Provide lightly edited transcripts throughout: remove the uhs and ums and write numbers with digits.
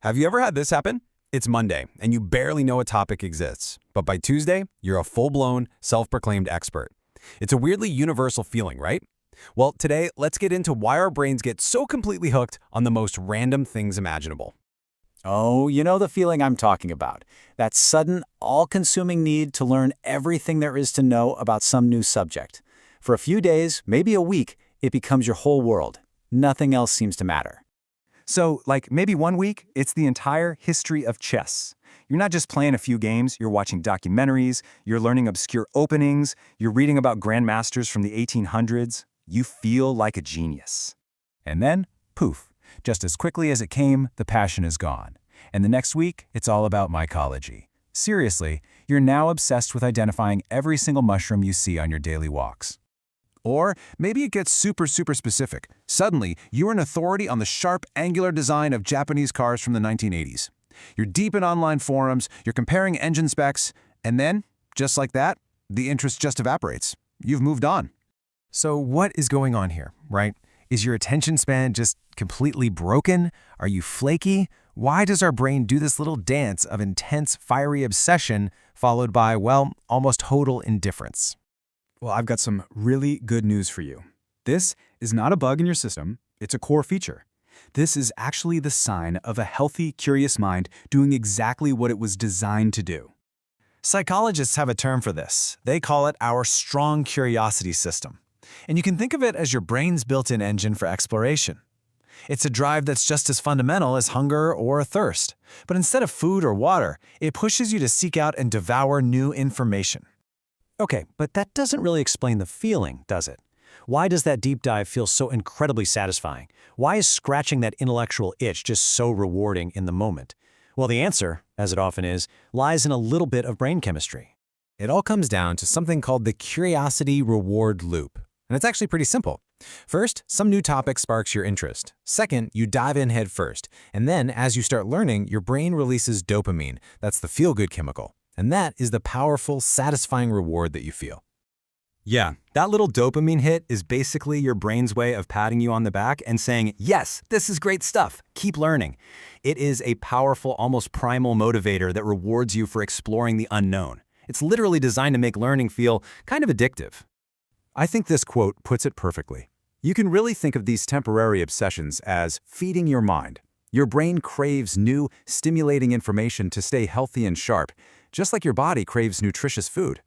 Have you ever had this happen? It's Monday, and you barely know a topic exists. But by Tuesday, you're a full-blown, self-proclaimed expert. It's a weirdly universal feeling, right? Well, today, let's get into why our brains get so completely hooked on the most random things imaginable. Oh, you know the feeling I'm talking about. That sudden, all-consuming need to learn everything there is to know about some new subject. For a few days, maybe a week, it becomes your whole world. Nothing else seems to matter. So, like maybe one week, it's the entire history of chess. You're not just playing a few games, you're watching documentaries, you're learning obscure openings, you're reading about grandmasters from the 1800s. You feel like a genius. And then, poof, just as quickly as it came, the passion is gone. And the next week, it's all about mycology. Seriously, you're now obsessed with identifying every single mushroom you see on your daily walks. Or maybe it gets super specific. Suddenly, you're an authority on the sharp, angular design of Japanese cars from the 1980s. You're deep in online forums, you're comparing engine specs, and then, just like that, the interest just evaporates. You've moved on. So what is going on here, right? Is your attention span just completely broken? Are you flaky? Why does our brain do this little dance of intense, fiery obsession followed by, well, almost total indifference? Well, I've got some really good news for you. This is not a bug in your system, it's a core feature. This is actually the sign of a healthy, curious mind doing exactly what it was designed to do. Psychologists have a term for this. They call it our strong curiosity system. And you can think of it as your brain's built-in engine for exploration. It's a drive that's just as fundamental as hunger or thirst. But instead of food or water, it pushes you to seek out and devour new information. Okay, but that doesn't really explain the feeling, does it? Why does that deep dive feel so incredibly satisfying? Why is scratching that intellectual itch just so rewarding in the moment? Well, the answer, as it often is, lies in a little bit of brain chemistry. It all comes down to something called the curiosity reward loop. And it's actually pretty simple. First, some new topic sparks your interest. Second, you dive in head first. And then, as you start learning, your brain releases dopamine. That's the feel-good chemical. And that is the powerful, satisfying reward that you feel. Yeah, that little dopamine hit is basically your brain's way of patting you on the back and saying, yes, this is great stuff, keep learning. It is a powerful, almost primal motivator that rewards you for exploring the unknown. It's literally designed to make learning feel kind of addictive. I think this quote puts it perfectly. You can really think of these temporary obsessions as feeding your mind. Your brain craves new, stimulating information to stay healthy and sharp, just like your body craves nutritious food.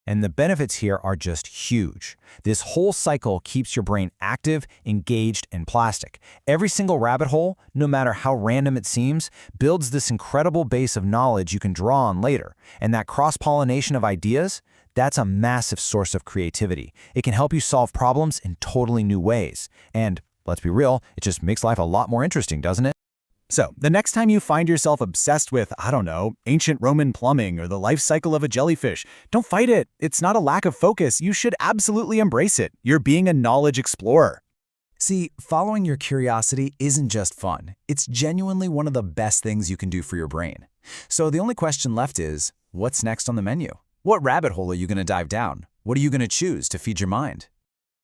And the benefits here are just huge. This whole cycle keeps your brain active, engaged, and plastic. Every single rabbit hole, no matter how random it seems, builds this incredible base of knowledge you can draw on later. And that cross-pollination of ideas, that's a massive source of creativity. It can help you solve problems in totally new ways. And let's be real, it just makes life a lot more interesting, doesn't it? So, the next time you find yourself obsessed with, I don't know, ancient Roman plumbing or the life cycle of a jellyfish, don't fight it. It's not a lack of focus. You should absolutely embrace it. You're being a knowledge explorer. See, following your curiosity isn't just fun. It's genuinely one of the best things you can do for your brain. So the only question left is, what's next on the menu? What rabbit hole are you going to dive down? What are you going to choose to feed your mind?